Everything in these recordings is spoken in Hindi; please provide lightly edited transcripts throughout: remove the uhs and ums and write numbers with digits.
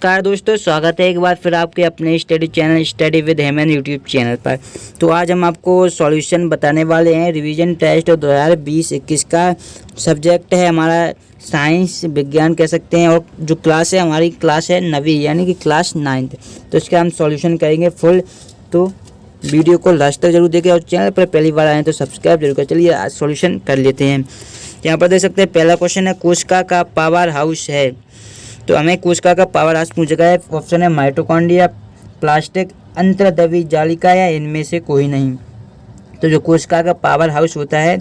नमस्कार दोस्तों, स्वागत है एक बार फिर आपके अपने study channel study with Heman YouTube channel पर। तो आज हम आपको सॉल्यूशन बताने वाले हैं रिवीजन टेस्ट 2020-21 का। सब्जेक्ट है हमारा साइंस विज्ञान कह सकते हैं, और जो क्लास है हमारी क्लास है 9वीं यानी कि क्लास 9th। तो इसका हम सॉल्यूशन करेंगे फुल। तो वीडियो को लास्ट तक जरूर देखें और चैनल पर पहली बार आए तो सब्सक्राइब जरूर करें। चलिए आज सॉल्यूशन कर लेते हैं। यहाँ पर देख सकते हैं पहला क्वेश्चन है कोशिका का पावर हाउस है। तो हमें कोशिका का पावर हाउस पूछा गया है। ऑप्शन है माइटोकॉन्ड्रिया, प्लास्टिक, अंतर्द्रव्यी जालिका या इनमें से कोई नहीं। तो जो कोशिका का पावर हाउस होता है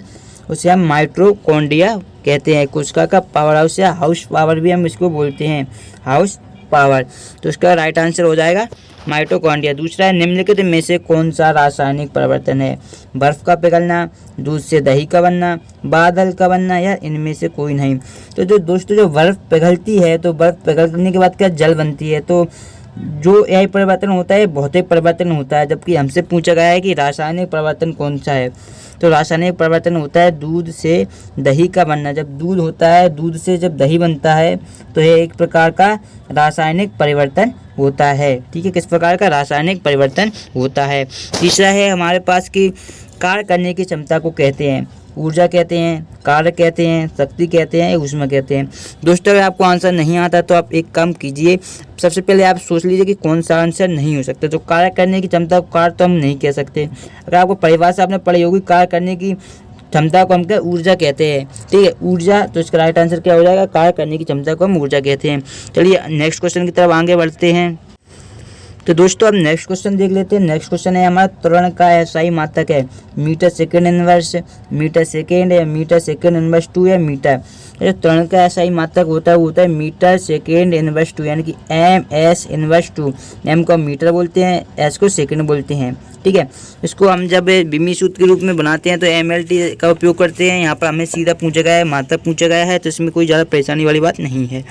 उसे हम माइटोकॉन्ड्रिया कहते हैं। कोशिका का पावर हाउस या हाउस पावर भी हम इसको बोलते हैं, हाउस पावर। तो इसका राइट आंसर हो जाएगा माइटोकॉन्ड्रिया। दूसरा है निम्नलिखित में से कौन सा रासायनिक परिवर्तन है? बर्फ का पिघलना, दूध से दही का बनना, बादल का बनना या इनमें से कोई नहीं। तो जो दोस्तों जो बर्फ पिघलती है तो बर्फ पिघलने के बाद क्या जल बनती है। तो जो यही परिवर्तन होता है भौतिक परिवर्तन होता है, जबकि हमसे पूछा गया है कि रासायनिक परिवर्तन कौन सा है। तो रासायनिक परिवर्तन होता है दूध से दही का बनना। जब दूध होता है, दूध से जब दही बनता है तो यह एक प्रकार का रासायनिक परिवर्तन होता है। ठीक है, किस प्रकार का रासायनिक परिवर्तन होता है। तीसरा है हमारे पास कि कार्य करने की क्षमता को कहते हैं ऊर्जा कहते हैं, कार्य कहते हैं, शक्ति कहते हैं, ऊष्मा कहते हैं। दोस्तों अगर आपको आंसर नहीं आता तो आप एक काम कीजिए, सबसे पहले आप सोच लीजिए कि कौन सा आंसर नहीं हो सकता। तो कार्य करने की क्षमता को कार्य तो हम नहीं कह सकते। अगर आपको परिभाषा आपने पढ़ी होगी, कार्य करने की क्षमता को हम क्या ऊर्जा कहते हैं। ठीक है, ऊर्जा। तो इसका राइट आंसर क्या हो जाएगा? कार्य करने की क्षमता को हम ऊर्जा कहते हैं। चलिए नेक्स्ट क्वेश्चन की तरफ आगे बढ़ते हैं। तो दोस्तों अब नेक्स्ट क्वेश्चन देख लेते हैं। नेक्स्ट क्वेश्चन है हमारा त्वरण का एसआई मात्रक है metre second inverse, metre second या मीटर सेकेंड इनवर्स 2 या मीटर। जो त्वरण का एसआई मात्रक होता है वो होता है मीटर सेकेंड इनवर्स 2 यानी कि MS इनवर्स 2। M को हम मीटर बोलते हैं, S को सेकेंड बोलते हैं। ठीक है, इसको हम जब बिमी सूत्र के रूप में बनाते हैं तो MLT का उपयोग करते हैं। यहाँ पर हमें सीधा पूछा गया है, मात्रक पूछा गया है, तो इसमें कोई ज़्यादा परेशानी वाली बात नहीं है।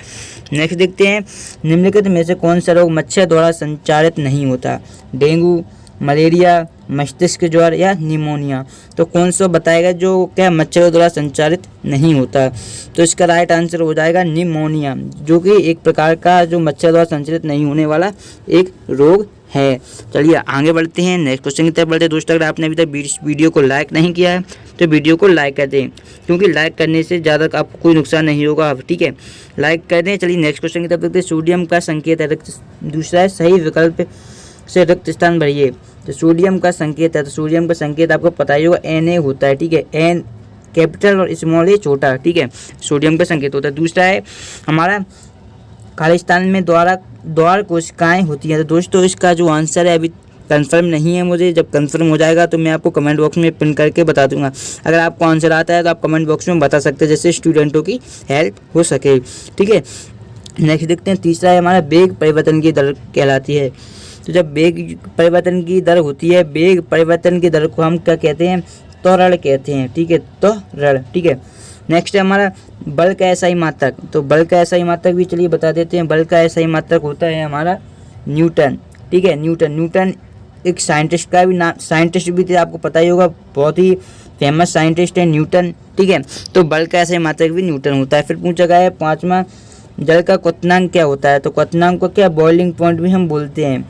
नेक्स्ट देखते हैं निम्नलिखित में से कौन सा रोग मच्छर द्वारा संचारित नहीं होता? डेंगू, मलेरिया, मस्तिष्क ज्वर या निमोनिया। तो कौन सा बताएगा जो क्या मच्छरों द्वारा संचारित नहीं होता? तो इसका राइट आंसर हो जाएगा निमोनिया, जो कि एक प्रकार का जो मच्छर द्वारा संचारित नहीं होने वाला एक रोग है। चलिए आगे बढ़ते हैं, नेक्स्ट क्वेश्चन की तरफ बढ़ते हैं। दोस्तों अगर आपने अभी तक वीडियो को लाइक नहीं किया है तो वीडियो को लाइक कर दें, क्योंकि लाइक करने से ज़्यादा आपको कोई नुकसान नहीं होगा। ठीक है, लाइक कर दें। चलिए नेक्स्ट क्वेश्चन की तरफ देखते हैं। सोडियम का संकेत है रक्त, दूसरा है सही विकल्प से रक्त स्थान भरिए। तो सोडियम का संकेत है, तो सोडियम का संकेत आपको पता ही होगा Na होता है। ठीक है, N कैपिटल और स्मॉल a छोटा। ठीक है, सोडियम का संकेत होता है। दूसरा है हमारा खालिस्तान में द्वार कोशिकाएं होती हैं। तो दोस्तों इसका जो आंसर है अभी कंफर्म नहीं है मुझे, जब कंफर्म हो जाएगा तो मैं आपको कमेंट बॉक्स में पिन करके बता दूंगा। अगर आपको आंसर आता है तो आप कमेंट बॉक्स में बता सकते हैं, जैसे स्टूडेंटों की हेल्प हो सके। ठीक है, नेक्स्ट देखते हैं। तीसरा है हमारा वेग परिवर्तन की दर कहलाती है। तो जब वेग परिवर्तन की दर होती है, वेग परिवर्तन की दर को हम क्या कहते हैं? त्वरण कहते हैं। ठीक है, त्वरण। ठीक है, नेक्स्ट है हमारा बल का एसआई मात्रक। तो बल का एसआई मात्रक भी चलिए बता देते हैं। बल का एसआई मात्रक होता है हमारा न्यूटन। ठीक है, न्यूटन एक साइंटिस्ट का भी नाम, साइंटिस्ट भी थे, आपको पता ही होगा, बहुत ही फेमस साइंटिस्ट है न्यूटन। ठीक है, तो बल का एसआई मात्रक भी न्यूटन होता है। फिर पूछा गया है पाँचवा, जल का क्वथनांक क्या होता है? तो क्वथनांक को क्या बॉइलिंग पॉइंट भी हम बोलते हैं।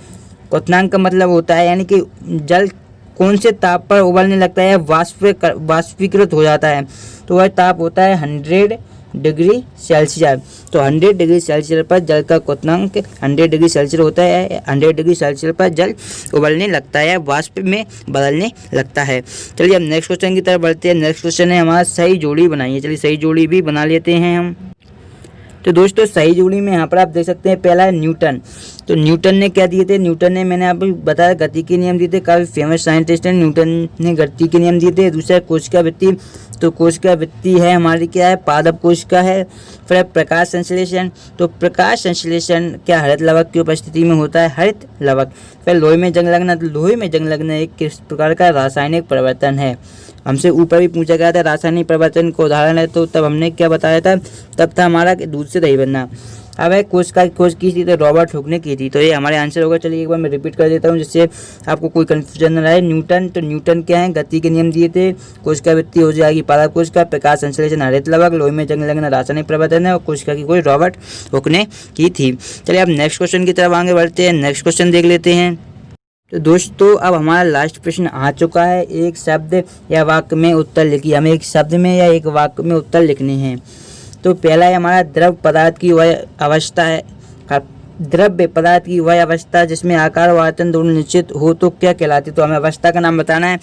क्वथनांक का मतलब होता है यानी कि जल कौन से ताप पर उबलने लगता है, वाष्पीकृत हो जाता है। तो वह ताप होता है 100 डिग्री सेल्सियस। तो 100 डिग्री सेल्सियस पर जल का क्वथनांक 100 डिग्री सेल्सियस होता है। 100 डिग्री सेल्सियस पर जल उबलने लगता है, वाष्प में बदलने लगता है। चलिए अब नेक्स्ट क्वेश्चन की तरफ बढ़ते हैं। नेक्स्ट क्वेश्चन है हमारा सही जोड़ी बनाइए। चलिए सही जोड़ी भी बना लेते हैं हम। तो दोस्तों सही जोड़ी में यहाँ पर आप देख सकते हैं पहला है न्यूटन। तो न्यूटन ने क्या दिए थे? न्यूटन ने, मैंने आपको बताया, गति के नियम दिए थे। काफ़ी फेमस साइंटिस्ट है, न्यूटन ने गति के नियम दिए थे। दूसरा कोशिका वृत्ति। तो कोशिका वृत्ति है हमारी क्या है? पादप कोशिका है। फिर प्रकाश संश्लेषण। तो प्रकाश संश्लेषण क्या हरित लवक की उपस्थिति में होता है? हरित लवक। फिर लोहे में जंग लगना। तो लोहे में जंग लगना एक किस प्रकार का रासायनिक परिवर्तन है? हमसे ऊपर भी पूछा गया था रासायनिक परिवर्तन को उदाहरण है, तो तब हमने क्या बताया था? तब था हमारा दूध से दही बनना। अब है कोशिका की खोज की थी तो रॉबर्ट हुक ने की थी। तो ये हमारे आंसर होगा। चलिए एक बार मैं रिपीट कर देता हूँ जिससे आपको कोई कन्फ्यूजन न रहे। न्यूटन, तो न्यूटन क्या है, गति के नियम दिए थे। कोशिका वृत्ति हो जाएगी पारक कोशिका, प्रकाश संश्लेषण हरित लवक, लोहे में जंग लगना रासायनिक परिवर्तन है, और कोशिका की खोज रॉबर्ट हुक ने की थी। चलिए अब नेक्स्ट क्वेश्चन की तरफ आगे बढ़ते हैं। नेक्स्ट क्वेश्चन देख लेते हैं। तो दोस्तों अब हमारा लास्ट प्रश्न आ चुका है। एक शब्द या वाक्य में उत्तर लिखिए। हमें एक शब्द में या एक वाक्य में उत्तर लिखने हैं। तो पहला है हमारा द्रव पदार्थ की वह अवस्था है, द्रव्य पदार्थ की वह अवस्था जिसमें आकार व आयतन दोनों निश्चित हो तो क्या कहलाती है। तो हमें अवस्था का नाम बताना है।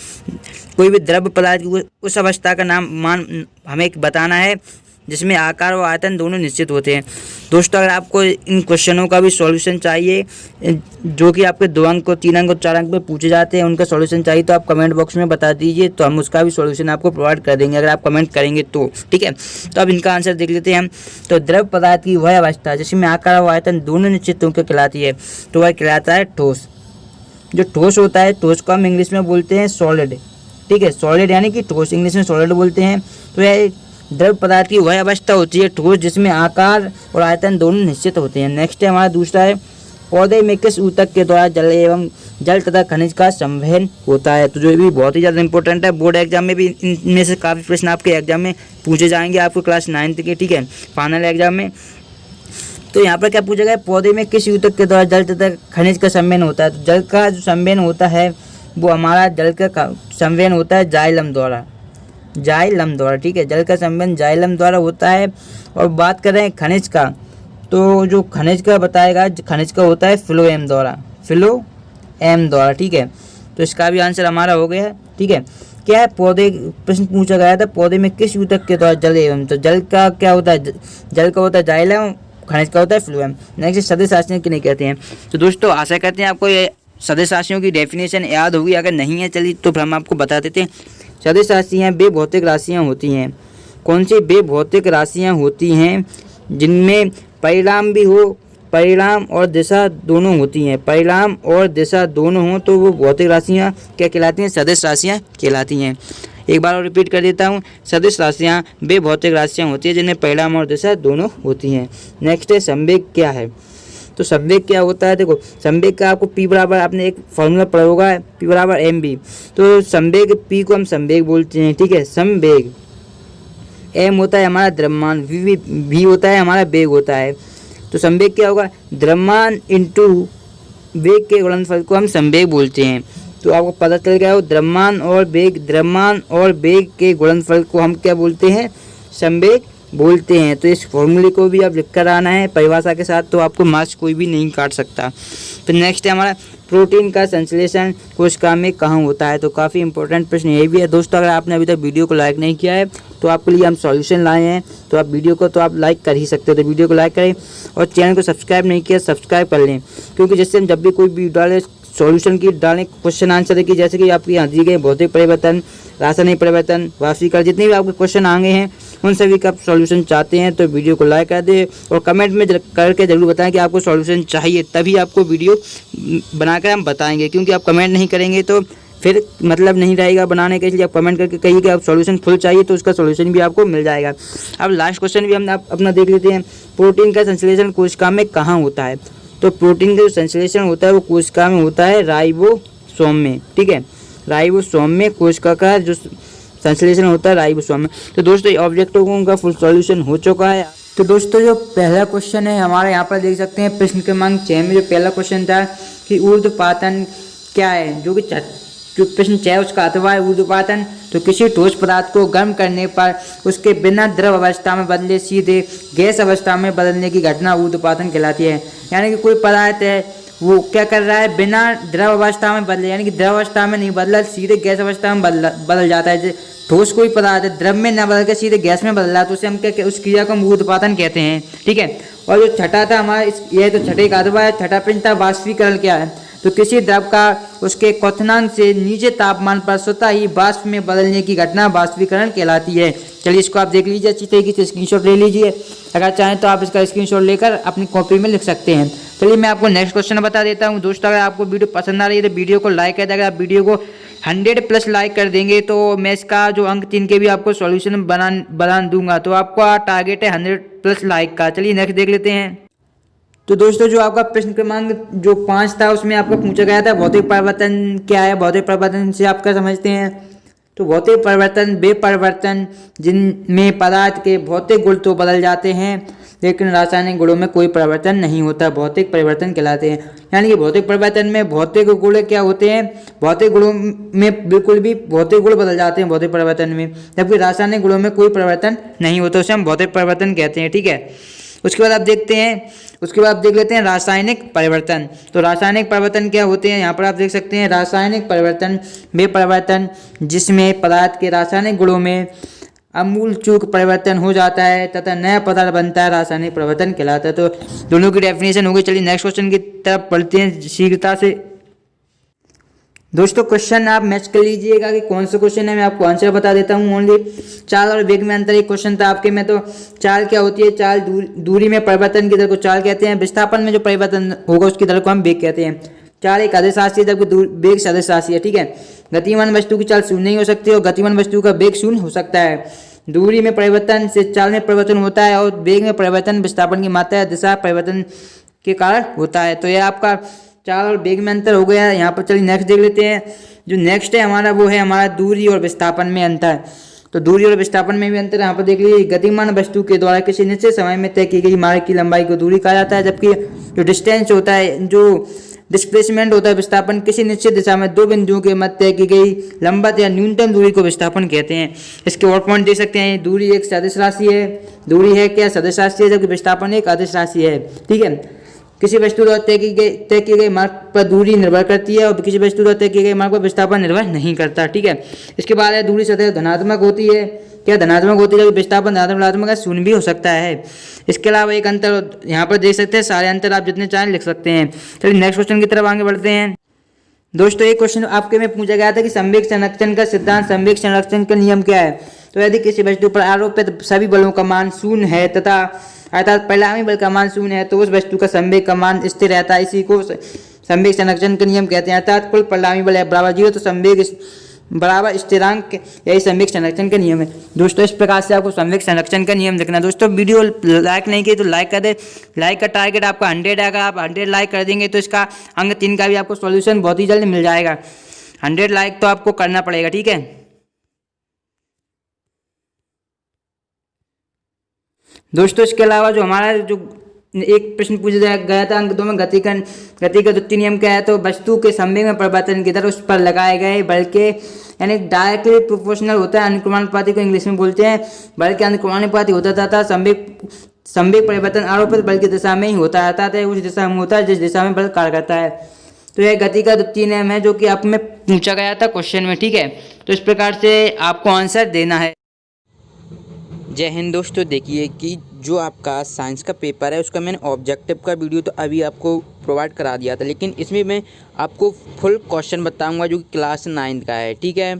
कोई भी द्रव्य पदार्थ की उस अवस्था का नाम हमें बताना है जिसमें आकार व आयतन दोनों निश्चित होते हैं। दोस्तों अगर आपको इन क्वेश्चनों का भी सॉल्यूशन चाहिए जो कि आपके 2 अंक, 3 अंक और 4 अंक में पूछे जाते हैं, उनका सॉल्यूशन चाहिए तो आप कमेंट बॉक्स में बता दीजिए, तो हम उसका भी सॉल्यूशन आपको प्रोवाइड कर देंगे अगर आप कमेंट करेंगे तो, ठीक है। तो अब इनका आंसर देख लेते हैं हम। तो द्रव पदार्थ की वह अवस्था जिसमें आकार व आयतन दोनों निश्चित होकर कहलाती है, तो वह कहलाता है ठोस। जो ठोस होता है, ठोस को हम इंग्लिश में बोलते हैं सॉलिड, ठीक है। सॉलिड यानी कि ठोस, इंग्लिश में सॉलिड बोलते हैं। तो यह द्रव पदार्थ की वह अवस्था होती है ठोस जिसमें आकार और आयतन दोनों निश्चित होते हैं। नेक्स्ट है हमारा दूसरा है, पौधे में किस ऊतक के द्वारा जल एवं जल तथा खनिज का संवहन होता है। तो जो भी बहुत ही ज़्यादा इंपॉर्टेंट है, बोर्ड एग्जाम में भी इनमें से काफ़ी प्रश्न आपके एग्जाम में पूछे जाएंगे, आपको क्लास 9th के, ठीक है, फाइनल एग्जाम में। तो यहाँ पर क्या पूछा गया, पौधे में किस ऊतक के द्वारा जल तथा खनिज का संवहन होता है। तो जल का जो संवहन होता है वो हमारा जल का संवहन होता है जाइलम द्वारा, जाइलम द्वारा, ठीक है। जल का संवहन जाइलम द्वारा होता है। और बात कर रहे हैं खनिज का, तो जो खनिज का बताएगा, खनिज का होता है फ्लोएम द्वारा, फ्लोएम द्वारा, ठीक है। तो इसका भी आंसर हमारा हो गया, ठीक है। क्या है, पौधे, प्रश्न पूछा गया था पौधे में किस ऊतक के द्वारा जल एवं, तो जल का क्या होता है, जल का होता है जाइलम, खनिज का होता है फ्लोएम। नेक्स्ट सदिश राशियाँ किन्हें कहते हैं। तो दोस्तों आशा करते हैं आपको ये सदिश राशियों की डेफिनेशन याद होगी। अगर नहीं है चलिए तो फिर हम आपको बता देते हैं। सदिश राशियाँ बे भौतिक राशियाँ होती हैं। कौन सी बे भौतिक राशियाँ होती हैं, जिनमें परिणाम भी हो, परिणाम और दिशा दोनों होती हैं, परिणाम और दिशा दोनों हों तो वो भौतिक राशियाँ क्या कहलाती हैं, सदिश राशियाँ कहलाती हैं। एक बार और रिपीट कर देता हूँ, सदिश राशियाँ वे भौतिक राशियाँ होती हैं जिनमें परिणाम और दिशा दोनों होती हैं। नेक्स्ट है संवेग क्या है। तो संवेग क्या होता है, देखो संवेग का आपको P बराबर, आपने एक फॉर्मूला पढ़ा होगा, P बराबर mv। तो संवेग P को हम संवेग बोलते हैं, ठीक है, संवेग। m होता है हमारा द्रव्यमान, v होता है हमारा वेग होता है। तो संवेग क्या होगा, द्रव्यमान इंटू वेग के गुणनफल को हम संवेग बोलते हैं। तो आपको पता चल गया हो, द्रव्यमान और वेग के गुणनफल को हम क्या बोलते हैं, संवेग बोलते हैं। तो इस फॉर्मूले को भी आप लिख कर आना है परिभाषा के साथ, तो आपको मार्क्स कोई भी नहीं काट सकता। तो नेक्स्ट है हमारा प्रोटीन का संश्लेषण कोशिका में कहाँ होता है। तो काफ़ी इंपॉर्टेंट प्रश्न ये भी है। दोस्तों अगर आपने अभी तक वीडियो को लाइक नहीं किया है तो आपके लिए हम सॉल्यूशन लाए हैं, तो आप वीडियो को तो आप लाइक कर ही सकते हो, तो वीडियो को लाइक करें और चैनल को सब्सक्राइब नहीं किया सब्सक्राइब कर लें, क्योंकि जिससे हम जब भी कोई वीडियो डालें सॉल्यूशन की डालें, क्वेश्चन आंसर की, जैसे कि आपके यहाँ दिए गए भौतिक परिवर्तन, रासायनिक परिवर्तन, वाष्पीकरण, जितने भी आपके क्वेश्चन आए हैं उन सभी का आप सॉल्यूशन चाहते हैं तो वीडियो को लाइक कर दें और कमेंट में करके ज़रूर बताएं कि आपको सॉल्यूशन चाहिए, तभी आपको वीडियो बनाकर हम बताएंगे। क्योंकि आप कमेंट नहीं करेंगे तो फिर मतलब नहीं रहेगा बनाने के, इसलिए आप कमेंट करके कहिए कि आप सॉल्यूशन फुल चाहिए तो उसका सॉल्यूशन भी आपको मिल जाएगा। अब लास्ट क्वेश्चन भी हम अपना देख लेते हैं। प्रोटीन का संश्लेषण कोशिका में कहाँ होता है। तो प्रोटीन का जो संश्लेषण होता है वो कोशिका में होता है राइबोसोम में, ठीक है, राइबोसोम में कोशिका का जो संश्लेषण होता है राइबोसोम में। तो दोस्तों ये ऑब्जेक्टिव का फुल सॉल्यूशन हो चुका है। तो दोस्तों जो पहला क्वेश्चन है हमारे यहाँ पर देख सकते हैं प्रश्न क्रमांक 6 में जो पहला क्वेश्चन था कि ऊर्ध्वपातन क्या है, जो कि प्रश्न 6 उसका अथवा है ऊर्ध्वपातन। तो किसी ठोस पदार्थ को गर्म करने पर उसके बिना द्रव अवस्था में बदले सीधे गैस अवस्था में बदलने की घटना ऊर्ध्वपातन कहलाती है। यानी कि कोई पदार्थ है वो क्या कर रहा है, बिना द्रव अवस्था में बदले, यानी कि द्रव अवस्था में नहीं बदला, सीधे गैस अवस्था में बदल जाता है। ठोस कोई पदार्थ है द्रव में न बदल के सीधे गैस में बदल रहा है तो उसे हम क्या, उस क्रिया को हम ऊर्ध्वपातन कहते हैं, ठीक है। और जो छठा था हमारा यह तो छठे का अथवा है, छठा प्रश्न था वाष्पीकरण क्या है। तो किसी द्रव का उसके क्वथनांक से नीचे तापमान पर स्वतः ही वाष्प में बदलने की घटना वाष्पीकरण कहलाती है। चलिए इसको आप देख लीजिए, अच्छी तरीके से स्क्रीनशॉट ले लीजिए, अगर चाहें तो आप इसका स्क्रीनशॉट लेकर अपनी कॉपी में लिख सकते हैं। चलिए मैं आपको नेक्स्ट क्वेश्चन बता देता हूं। दोस्तों अगर आपको वीडियो पसंद आ रही है तो वीडियो को लाइक कर दें। अगर आप वीडियो को 100+ लाइक कर देंगे तो मैं इसका जो अंक 3 के भी आपको सॉल्यूशन बना दूंगा। तो आपका टारगेट है 100+ लाइक का। चलिए नेक्स्ट देख लेते हैं। तो दोस्तों जो आपका प्रश्न क्रमांक जो 5 था उसमें आपका पूछा गया था भौतिक परिवर्तन क्या है। भौतिक परिवर्तन से आपका समझते हैं तो भौतिक परिवर्तन वे परिवर्तन जिनमें पदार्थ के भौतिक गुण तो बदल जाते हैं लेकिन रासायनिक गुणों में कोई परिवर्तन नहीं होता, भौतिक परिवर्तन कहलाते हैं। यानी कि भौतिक परिवर्तन में भौतिक गुण क्या होते हैं, भौतिक गुणों में बिल्कुल भी भौतिक गुण बदल जाते हैं भौतिक परिवर्तन में, जबकि रासायनिक गुणों में कोई परिवर्तन नहीं होता, उसे हम भौतिक परिवर्तन कहते हैं। ठीक है, उसके बाद आप देखते हैं, उसके बाद देख लेते हैं रासायनिक परिवर्तन। तो रासायनिक परिवर्तन क्या होते हैं, यहाँ पर आप देख सकते हैं रासायनिक परिवर्तन वे परिवर्तन जिसमें पदार्थ के रासायनिक गुणों में आमूल चूक परिवर्तन हो जाता है तथा नया पदार्थ बनता है, रासायनिक परिवर्तन कहलाता है। तो दोनों की डेफिनेशन हो गई। चलिए नेक्स्ट क्वेश्चन की तरफ पढ़ते हैं शीघ्रता से। दोस्तों क्वेश्चन आप मैच कर लीजिएगा कि कौन सा क्वेश्चन है, मैं आपको आंसर बता देता हूँ। ओनली चाल और वेग में अंतर एक क्वेश्चन था आपके में। तो चाल क्या होती है, चाल दूरी में परिवर्तन की दर को चाल कहते हैं, विस्थापन में जो परिवर्तन होगा उसकी दर को हम वेग कहते हैं। चाल एक अदिश राशि है जबकि वेग सदिश राशि है। ठीक है, गतिमान वस्तु की चाल शून्य नहीं हो सकती और गतिमान वस्तु का वेग शून्य हो सकता है। दूरी में परिवर्तन से चाल में परिवर्तन होता है और वेग में परिवर्तन विस्थापन की मात्रा या दिशा परिवर्तन के कारण होता है। तो यह आपका चाल और वेग में अंतर हो गया है। यहाँ पर चलिए नेक्स्ट देख लेते हैं। जो नेक्स्ट है हमारा वो है हमारा दूरी और विस्थापन में अंतर। तो दूरी और विस्थापन में भी अंतर यहाँ पर देख लीजिए। गतिमान वस्तु के द्वारा किसी निश्चित समय में तय की गई मार्ग की लंबाई को दूरी कहा जाता है, जबकि जो डिस्टेंस होता है, जो डिस्प्लेसमेंट होता है, विस्थापन किसी निश्चित दिशा में दो बिंदुओं के मध्य तय की गई लंबवत या न्यूनतम दूरी को विस्थापन कहते हैं। इसके और पॉइंट देख सकते हैं। दूरी एक सदिश राशि है, दूरी है क्या सदिश राशि है, जबकि विस्थापन एक अदिश राशि है। ठीक है, किसी वस्तु द्वारा तय की गई मार्ग पर दूरी निर्भर करती है और किसी वस्तु द्वारा तय की गई मार्ग पर विस्थापन निर्भर नहीं करता। ठीक है, इसके बाद है दूरी सदैव धनात्मक होती है, क्या धनात्मक होती है, जबकि विस्थापन धनात्मक है, शून्य भी हो सकता है। इसके अलावा एक अंतर यहाँ पर देख सकते हैं, सारे अंतर आप जितने चाहें लिख सकते हैं। चलिए नेक्स्ट क्वेश्चन की तरफ आगे बढ़ते हैं। दोस्तों एक क्वेश्चन आपके में पूछा गया था कि संवेग संरक्षण का सिद्धांत, संवेग संरक्षण का नियम क्या है। तो यदि किसी वस्तु पर आरोपित सभी बलों का मान शून्य है तथा अर्थात परिणामी बल का मान शून्य है तो उस वस्तु का संवेग का मान स्थिर रहता है, इसी को संवेग संरक्षण का नियम कहते हैं। अर्थात कुल परिणामी बल है बराबर 0 तो संवेग बराबर स्थिरांक, यही संवेग संरक्षण का नियम है। दोस्तों इस प्रकार से आपको संवेग संरक्षण का नियम लिखना है। दोस्तों वीडियो लाइक नहीं किए तो लाइक कर दे, लाइक का टारगेट आपका 100 है। अगर आप 100 लाइक कर देंगे तो इसका अंक 3 का भी आपको सॉल्यूशन बहुत ही जल्द मिल जाएगा। 100 लाइक तो आपको करना पड़ेगा। ठीक है, दोस्तों इसके अलावा जो हमारा जो एक प्रश्न पूछा गया था अंक 2 में गति का द्वितीय नियम क्या है। तो वस्तु के संवेग में परिवर्तन की दर उस पर लगाए गए बल के यानी डायरेक्टली प्रोपोर्शनल होता है, अनुक्रमानुपाती को इंग्लिश में बोलते हैं। बल के अनुक्रमानुपाती होता था। संवेग परिवर्तन आरोपित बल की दिशा में ही होता है, अर्थात उस दिशा में होता है जिस दिशा में बल कार्य करता है। तो यह गति का द्वितीय नियम है जो कि आप में पूछा गया था क्वेश्चन में। ठीक है, तो इस प्रकार से आपको आंसर देना है। जय हिंद दोस्तों। देखिए कि जो आपका साइंस का पेपर है उसका मैंने ऑब्जेक्टिव का वीडियो तो अभी आपको प्रोवाइड करा दिया था, लेकिन इसमें मैं आपको फुल क्वेश्चन बताऊंगा जो कि क्लास 9 का है। ठीक है,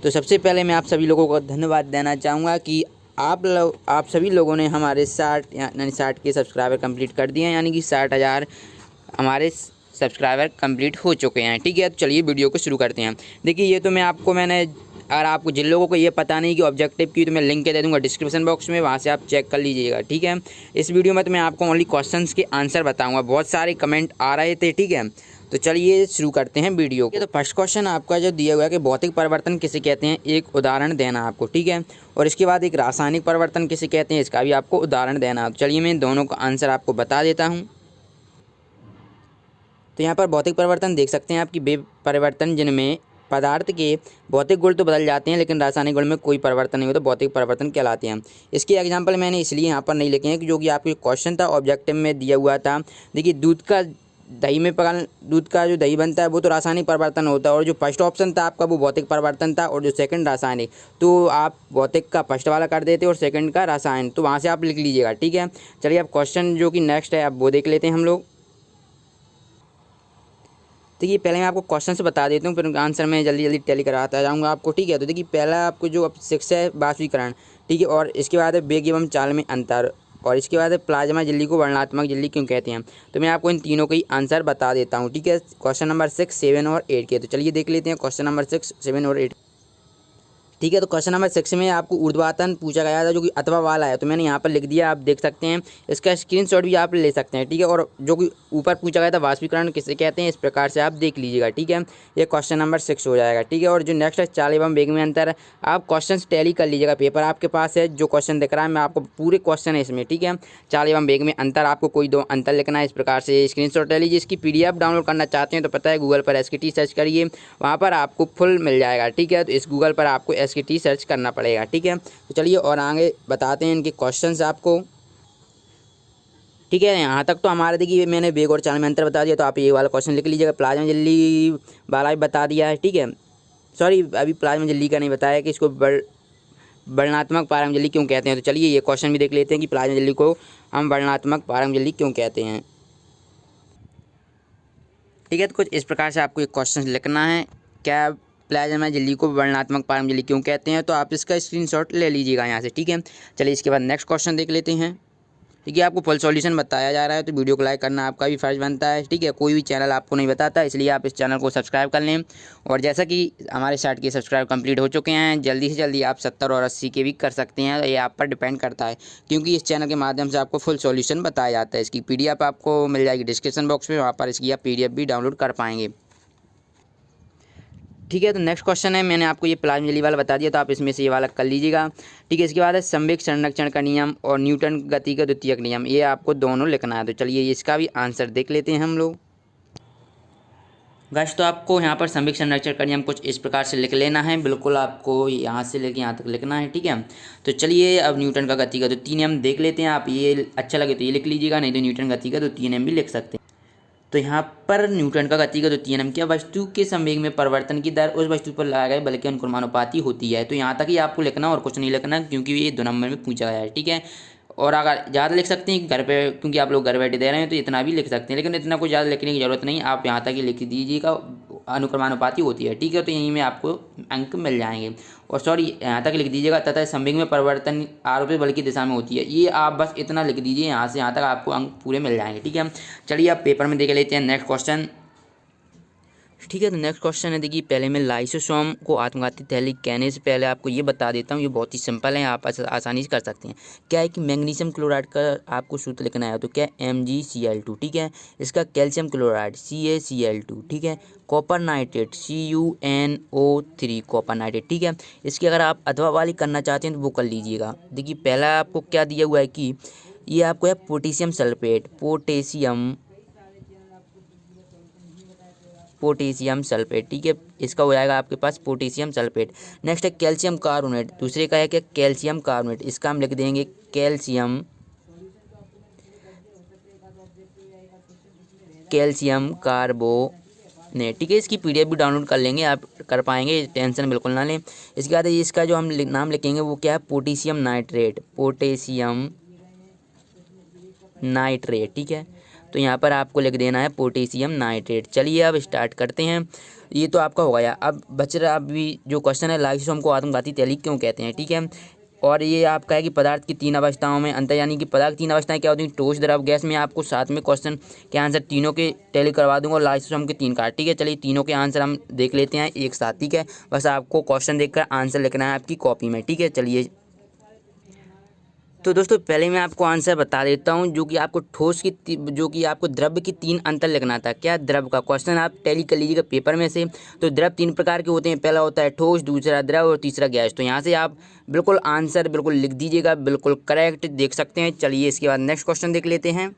तो सबसे पहले मैं आप सभी लोगों को धन्यवाद देना चाहूँगा कि आप सभी लोगों ने हमारे 60 के सब्सक्राइबर कंप्लीट कर दिए हैं, यानी कि 60,000 हमारे सब्सक्राइबर कंप्लीट हो चुके हैं। ठीक है, तो चलिए वीडियो को शुरू करते हैं। देखिए ये तो मैंने अगर आपको जिन लोगों को ये पता नहीं कि ऑब्जेक्टिव की, तो मैं लिंक दे दूंगा डिस्क्रिप्शन बॉक्स में, वहाँ से आप चेक कर लीजिएगा। ठीक है, इस वीडियो में तो मैं आपको ओनली क्वेश्चंस के आंसर बताऊंगा। बहुत सारे कमेंट आ रहे थे। ठीक है, तो चलिए शुरू करते हैं वीडियो को। तो फर्स्ट क्वेश्चन आपका जो दिया हुआ है कि भौतिक परिवर्तन किसे कहते हैं, एक उदाहरण देना आपको। ठीक है, और इसके बाद एक रासायनिक परिवर्तन किसे कहते हैं, इसका भी आपको उदाहरण देना। चलिए मैं दोनों का आंसर आपको बता देता हूँ। तो यहाँ पर भौतिक परिवर्तन देख सकते हैं आपकी वे परिवर्तन जिनमें पदार्थ के भौतिक गुण तो बदल जाते हैं लेकिन रासायनिक गुण में कोई परिवर्तन नहीं होता, भौतिक परिवर्तन कहलाते हैं। इसके एग्जांपल मैंने इसलिए यहाँ पर नहीं लिखे हैं कि जो कि आपके क्वेश्चन था ऑब्जेक्टिव में दिया हुआ था। देखिए दूध का जो दही बनता है वो तो रासायनिक परिवर्तन होता है, और जो फर्स्ट ऑप्शन था आपका वो भौतिक परिवर्तन था और जो सेकंड रासायनिक, तो आप भौतिक का फर्स्ट वाला कर देते और सेकंड का रासायन, तो वहाँ से आप लिख लीजिएगा। ठीक है, चलिए अब क्वेश्चन जो कि नेक्स्ट है अब वो देख लेते हैं हम लोग। देखिए पहले मैं आपको क्वेश्चन से बता देता हूँ, फिर आंसर मैं जल्दी टैली कराता जाऊँगा आपको। ठीक है, तो देखिए पहला आपको जो 6 है बाष्पीकरण। ठीक है, और इसके बाद है वेग एवं चाल में अंतर, और इसके बाद है प्लाज्मा झिल्ली को वर्णनात्मक झिल्ली क्यों कहते हैं। तो मैं आपको इन तीनों का ही आंसर बता देता हूँ। ठीक है, क्वेश्चन नंबर 6, 7 और 8 के। तो चलिए देख लेते हैं क्वेश्चन नंबर 6, 7 और 8। ठीक है। तो क्वेश्चन नंबर 6 में आपको ऊर्ध्वाधर पूछा गया था जो कि अथवा वाला है, तो मैंने यहाँ पर लिख दिया, आप देख सकते हैं। इसका स्क्रीनशॉट भी आप ले सकते हैं, ठीक है। और जो कि ऊपर पूछा गया था वाष्पीकरण किसे कहते हैं, इस प्रकार से आप देख लीजिएगा, ठीक है। ये क्वेश्चन नंबर 6 हो जाएगा, ठीक है। और जो नेक्स्ट है चाल एवं वेग में अंतर, आप क्वेश्चन टैली कर लीजिएगा, पेपर आपके पास है, जो क्वेश्चन दिख रहा है मैं आपको पूरे क्वेश्चन है इसमें, ठीक है। चाल एवं वेग में अंतर, आपको कोई 2 अंतर लिखना है, इस प्रकार से स्क्रीनशॉट ले लीजिए। इसकी PDF डाउनलोड करना चाहते हैं तो पता है गूगल पर SKT सर्च करिए, वहाँ पर आपको फुल मिल जाएगा, ठीक है। तो इस गूगल पर आपको SKT सर्च करना पड़ेगा, ठीक है। तो चलिए और आगे बताते हैं इनके क्वेश्चंस आपको, ठीक है। यहाँ तक तो हमारे देखिए मैंने वेग और चाल में अंतर बता दिया, तो आप ये वाला क्वेश्चन लिख लीजिएगा। प्लाज्मा झिल्ली वाला भी बता दिया है, ठीक है। सॉरी, अभी प्लाज्मा झिल्ली का नहीं बताया कि इसको वर्णनात्मक पारगम्य झिल्ली क्यों कहते हैं। तो चलिए ये क्वेश्चन भी देख लेते हैं कि प्लाज्मा झिल्ली को हम वर्णनात्मक पारगम्य झिल्ली क्यों कहते हैं, ठीक है। तो कुछ इस प्रकार से आपको ये क्वेश्चन लिखना है, क्या प्लाज्मा झिल्ली को वर्णनात्मक पारगम्य झिल्ली क्यों कहते हैं, तो आप इसका स्क्रीनशॉट ले लीजिएगा यहाँ से, ठीक है। चलिए इसके बाद नेक्स्ट क्वेश्चन देख लेते हैं, ठीक है। आपको फुल सॉल्यूशन बताया जा रहा है तो वीडियो को लाइक करना आपका भी फर्ज बनता है, ठीक है। कोई भी चैनल आपको नहीं बताता, इसलिए आप इस चैनल को सब्सक्राइब कर लें। और जैसा कि हमारे 60 के सब्सक्राइब कंप्लीट हो चुके हैं, जल्दी से जल्दी आप 70 और 80 के भी कर सकते हैं, ये आप पर डिपेंड करता है, क्योंकि इस चैनल के माध्यम से आपको फुल सॉल्यूशन बताया जाता है। इसकी PDF आपको मिल जाएगी डिस्क्रिप्शन बॉक्स में, वहाँ पर इसकी आप PDF भी डाउनलोड कर पाएंगे, ठीक है। तो नेक्स्ट क्वेश्चन है, मैंने आपको ये प्लाज्मा झिल्ली वाला बता दिया, तो आप इसमें से ये वाला कर लीजिएगा, ठीक है। इसके बाद है संवेग संरक्षण का नियम और न्यूटन गति का द्वितीयक नियम, ये आपको दोनों लिखना है। तो चलिए इसका भी आंसर देख लेते हैं हम लोग। गाइस तो आपको यहाँ पर संवेग संरक्षण का नियम कुछ इस प्रकार से लिख लेना है, बिल्कुल आपको यहाँ से लेके यहाँ तक लिखना है, ठीक है। तो चलिए अब न्यूटन का गति का द्वितीय नियम देख लेते हैं। आप ये अच्छा लगे तो ये लिख लीजिएगा, नहीं तो न्यूटन गति का द्वितीय नियम भी लिख सकते हैं। तो यहाँ पर न्यूटन का गति का द्वितीय नियम क्या, वस्तु के संवेग में परिवर्तन की दर उस वस्तु पर लगाए गए बल के अनुक्रमानुपाती होती है। तो यहाँ तक ही आपको लिखना और कुछ नहीं लिखना, क्योंकि ये 2 नंबर में पूछा गया है, ठीक है। और अगर ज़्यादा लिख सकते हैं घर पे, क्योंकि आप लोग घर बैठे दे रहे हैं तो इतना भी लिख सकते हैं, लेकिन इतना कुछ ज़्यादा लिखने की ज़रूरत नहीं, आप यहाँ तक ही लिख दीजिएगा, अनुक्रमानुपाती होती है, ठीक है। तो यहीं में आपको अंक मिल जाएंगे। और सॉरी, यहाँ तक लिख दीजिएगा, तथा संवेग में परिवर्तन आरोपित बल की दिशा में होती है, ये आप बस इतना लिख दीजिए, यहाँ से यहाँ तक आपको अंक पूरे मिल जाएंगे, ठीक है। चलिए आप पेपर में देख लेते हैं नेक्स्ट क्वेश्चन, ठीक है। तो नेक्स्ट क्वेश्चन है, देखिए पहले मैं लाइसोसोम को आत्मघाती तैलीय कहने से पहले आपको ये बता देता हूँ, ये बहुत ही सिंपल है, आप आसानी से कर सकते हैं। क्या है कि मैग्नीशियम क्लोराइड का आपको सूत्र लिखना है, तो क्या MgCl2, ठीक है। इसका कैल्शियम क्लोराइड CaCl2, ठीक है। Copper nitrate CuNO3 copper nitrate, ठीक है। इसकी अगर आप अथवा वाली करना चाहते हैं तो वो कर लीजिएगा। देखिए पहला आपको क्या दिया हुआ है कि ये आपको है पोटेशियम सल्फेट, पोटेशियम सल्फेट, ठीक है। इसका हो जाएगा आपके पास पोटेशियम सल्फेट। नेक्स्ट है कैल्शियम कार्बोनेट, दूसरे का है क्या कैल्शियम कार्बोनेट, इसका हम लिख देंगे कैल्शियम कार्बोनेट, ठीक है। इसकी PDF भी डाउनलोड कर लेंगे, आप कर पाएंगे, टेंशन बिल्कुल ना लें। इसके बाद इसका जो हम नाम लिखेंगे वो क्या है, पोटेशियम नाइट्रेट, ठीक है। तो यहाँ पर आपको लिख देना है पोटेशियम नाइट्रेट। चलिए अब स्टार्ट करते हैं, ये तो आपका हो गया। अब बच रहा अभी जो क्वेश्चन है, लाइसोसोम को आत्मघाती तैलीय क्यों कहते हैं, ठीक है। और ये आपका है कि पदार्थ की 3 अवस्थाओं में अंतर, यानी कि पदार्थ की 3 अवस्थाएं क्या होती हैं, ठोस द्रव गैस में। आपको साथ में क्वेश्चन के आंसर तीनों के टैली करवा दूंगा, और लाइसोसोम के 3 कार्ड, ठीक है। चलिए तीनों के आंसर हम देख लेते हैं एक साथ, ठीक है। बस आपको क्वेश्चन देखकर आंसर लिखना है आपकी कॉपी में, ठीक है। चलिए तो दोस्तों पहले मैं आपको आंसर बता देता हूं, जो कि आपको जो कि आपको द्रव्य की 3 अंतर लिखना था। क्या द्रव का क्वेश्चन आप टैली कर लीजिएगा पेपर में से। तो द्रव 3 प्रकार के होते हैं, पहला होता है ठोस, दूसरा द्रव और तीसरा गैस। तो यहाँ से आप बिल्कुल आंसर बिल्कुल लिख दीजिएगा, बिल्कुल करेक्ट देख सकते हैं। चलिए इसके बाद नेक्स्ट क्वेश्चन देख लेते हैं।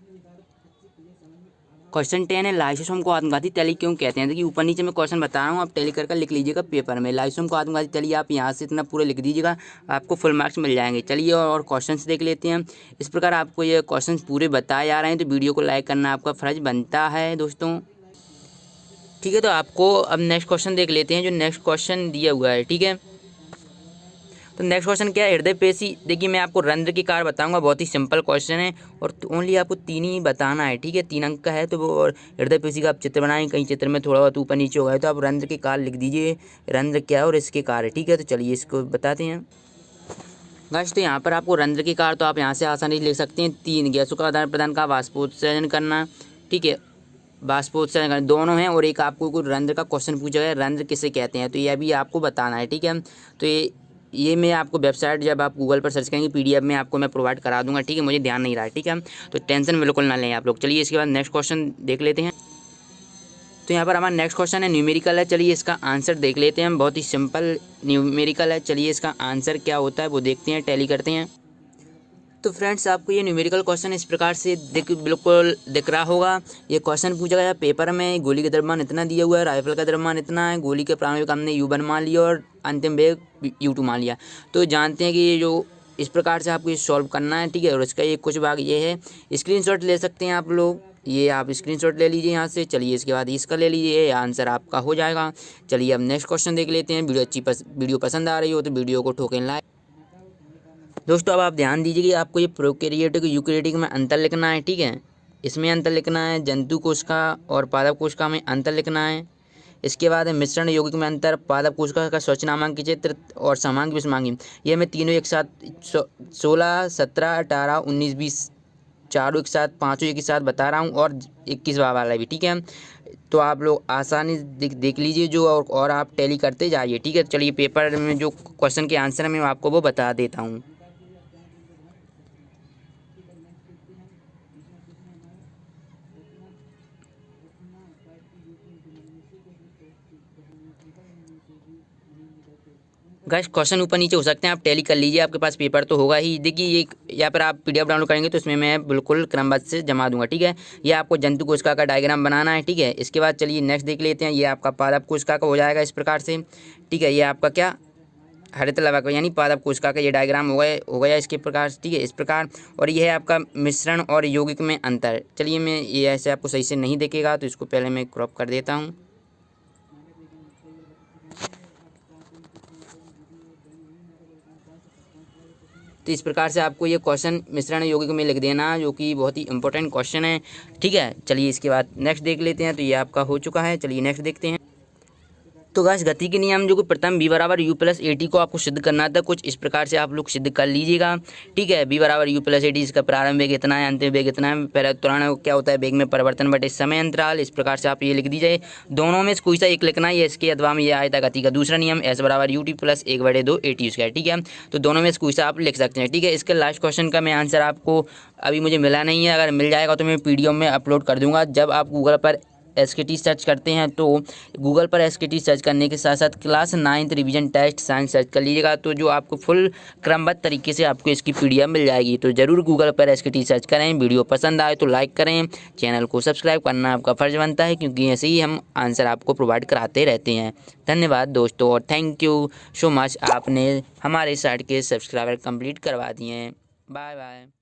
क्वेश्चन 10 है, लाइसोसोम को आत्मघाती तैलीय क्यों कहते हैं। देखिए ऊपर नीचे मैं क्वेश्चन बता रहा हूँ, आप टैली कर लिख लीजिएगा पेपर में। लाइसोसोम को आत्मघाती तैलीय आप यहाँ से इतना पूरा लिख दीजिएगा, आपको फुल मार्क्स मिल जाएंगे। चलिए और क्वेश्चंस देख लेते हैं। इस प्रकार आपको ये क्वेश्चंस पूरे बताए जा रहे हैं, तो वीडियो को लाइक करना आपका फ़र्ज बनता है दोस्तों, ठीक है। तो आपको अब नेक्स्ट क्वेश्चन देख लेते हैं, जो नेक्स्ट क्वेश्चन दिया हुआ है, ठीक है। तो नेक्स्ट क्वेश्चन क्या है, हृदय पेशी। देखिए मैं आपको रंध्र की कार बताऊंगा, बहुत ही सिंपल क्वेश्चन है, और ओनली आपको 3 ही बताना है, ठीक है। 3 अंक का है, तो वो और हृदय पेशी का आप चित्र बनाएं, कहीं चित्र में थोड़ा बहुत ऊपर नीचे हो गया तो आप रंध्र की कार लिख दीजिए, रंध्र क्या है और इसके कार है, ठीक है। तो चलिए इसको बताते हैं गाइस। तो यहाँ पर आपको रंध्र की कार तो आप यहाँ से आसानी से लिख सकते हैं, 3 गैसों का आदान प्रदान का वाष्पोत्सर्जन करना, ठीक है, वाष्पोत्सर्जन करना दोनों हैं। और एक आपको रंध्र का क्वेश्चन पूछा गया, रंध्र किसे कहते हैं, तो ये अभी आपको बताना है, ठीक है। तो ये ये मैं आपको वेबसाइट जब आप गूगल पर सर्च करेंगे PDF में आपको मैं प्रोवाइड करा दूंगा, ठीक है। मुझे ध्यान नहीं रहा है, ठीक है, तो टेंशन बिल्कुल ना लें आप लोग। चलिए इसके बाद नेक्स्ट क्वेश्चन देख लेते हैं। तो यहाँ पर हमारा नेक्स्ट क्वेश्चन है न्यूमेरिकल है। चलिए इसका आंसर देख लेते हैं। बहुत ही सिंपल न्यूमेरिकल है। चलिए इसका आंसर क्या होता है वो देखते हैं, टैली करते हैं। तो फ्रेंड्स आपको ये न्यूमेरिकल क्वेश्चन इस प्रकार से बिल्कुल दिख रहा होगा। ये क्वेश्चन पूछा गया पेपर में, गोली का द्रव्यमान इतना दिया हुआ है, राइफल का द्रव्यमान इतना है, गोली के प्रारंभिक हमने U1 मान लिया और अंतिम वेग U2 मान लिया। तो जानते हैं कि ये जो इस प्रकार से आपको ये सॉल्व करना है, ठीक है। और इसका ये कुछ भाग ये है, स्क्रीनशॉट ले सकते हैं आप लोग, ये आप स्क्रीनशॉट ले लीजिए यहाँ से। चलिए इसके बाद इसका ले लीजिए, ये आंसर आपका हो जाएगा। चलिए अब नेक्स्ट क्वेश्चन देख लेते हैं। वीडियो पसंद आ रही हो तो वीडियो को ठोकें लाइक। दोस्तों अब आप ध्यान दीजिए कि आपको ये प्रोकैरियोटिक यूकैरियोटिक में अंतर लिखना है, ठीक है। इसमें अंतर लिखना है, जंतु कोशिका और पादप कोशिका में अंतर लिखना है। इसके बाद है मिश्रण यौगिक में अंतर, पादप कोशिका का स्वच्छ चित्र और समांगी विषमांगी। ये मैं तीनों एक साथ 16, 17, 18, 19, 20 चारों एक साथ, पाँचों एक साथ बता रहा हूँ और 21वां वाला भी, ठीक है। तो आप लोग आसानी देख लीजिए जो, और आप टैली करते जाइए, ठीक है। चलिए पेपर में जो क्वेश्चन के आंसर है मैं आपको वो बता देता हूँ। गाइस क्वेश्चन ऊपर नीचे हो सकते हैं, आप टैली कर लीजिए, आपके पास पेपर तो होगा ही। देखिए ये यहाँ पर आप PDF डाउनलोड करेंगे तो इसमें मैं बिल्कुल क्रमबद्ध से जमा दूंगा, ठीक है। ये आपको जंतु कोशिका का डायग्राम बनाना है, ठीक है। इसके बाद चलिए नेक्स्ट देख लेते हैं। ये आपका पादप कोशिका का हो जाएगा इस प्रकार से, ठीक है। ये आपका क्या हरित लवक यानी पादप कोशिका का ये डायग्राम हो गया इसके प्रकार, ठीक है, इस प्रकार। और यह है आपका मिश्रण और यौगिक में अंतर। चलिए मैं ये ऐसे आपको सही से नहीं दिखेगा तो इसको पहले मैं क्रॉप कर देता हूँ। तो इस प्रकार से आपको ये क्वेश्चन मिश्रण यौगिक में लिख देना, जो कि बहुत ही इंपॉर्टेंट क्वेश्चन है, ठीक है। चलिए इसके बाद नेक्स्ट देख लेते हैं। तो ये आपका हो चुका है। चलिए नेक्स्ट देखते हैं। तो गाइस गति के नियम जो कि प्रथम V बराबर U प्लस AT को आपको सिद्ध करना था, कुछ इस प्रकार से आप लोग सिद्ध कर लीजिएगा, ठीक है। V बराबर U प्लस AT, इसका प्रारंभ वेग इतना है, अंतिम वेग इतना है। पहला त्वरण क्या होता है, वेग में परिवर्तन बटे समय अंतराल। इस प्रकार से आप ये लिख दीजिए। दोनों में से कोई सा एक लिखना है, इसके अथवा में ये आयता गति का दूसरा नियम S बराबर UT प्लस 1/2 AT स्क्वायर, ठीक है। तो दोनों में से कोई सा आप लिख सकते हैं, ठीक है। इसके लास्ट क्वेश्चन का मैं आंसर आपको अभी मुझे मिला नहीं है, अगर मिल जाएगा तो मैं PDF में अपलोड कर दूंगा। जब आप गूगल पर SKT सर्च करते हैं तो गूगल पर SKT सर्च करने के साथ साथ class 9th revision test science search कर लीजिएगा, तो जो आपको फुल क्रमबद्ध तरीके से आपको इसकी PDF मिल जाएगी। तो ज़रूर गूगल पर SKT सर्च करें। वीडियो पसंद आए तो लाइक करें, चैनल को सब्सक्राइब करना आपका फ़र्ज बनता है, क्योंकि ऐसे ही हम आंसर आपको प्रोवाइड कराते रहते हैं। धन्यवाद दोस्तों और थैंक यू सो मच, आपने हमारे साइट के सब्सक्राइबर कंप्लीट करवा दिए हैं। Bye bye.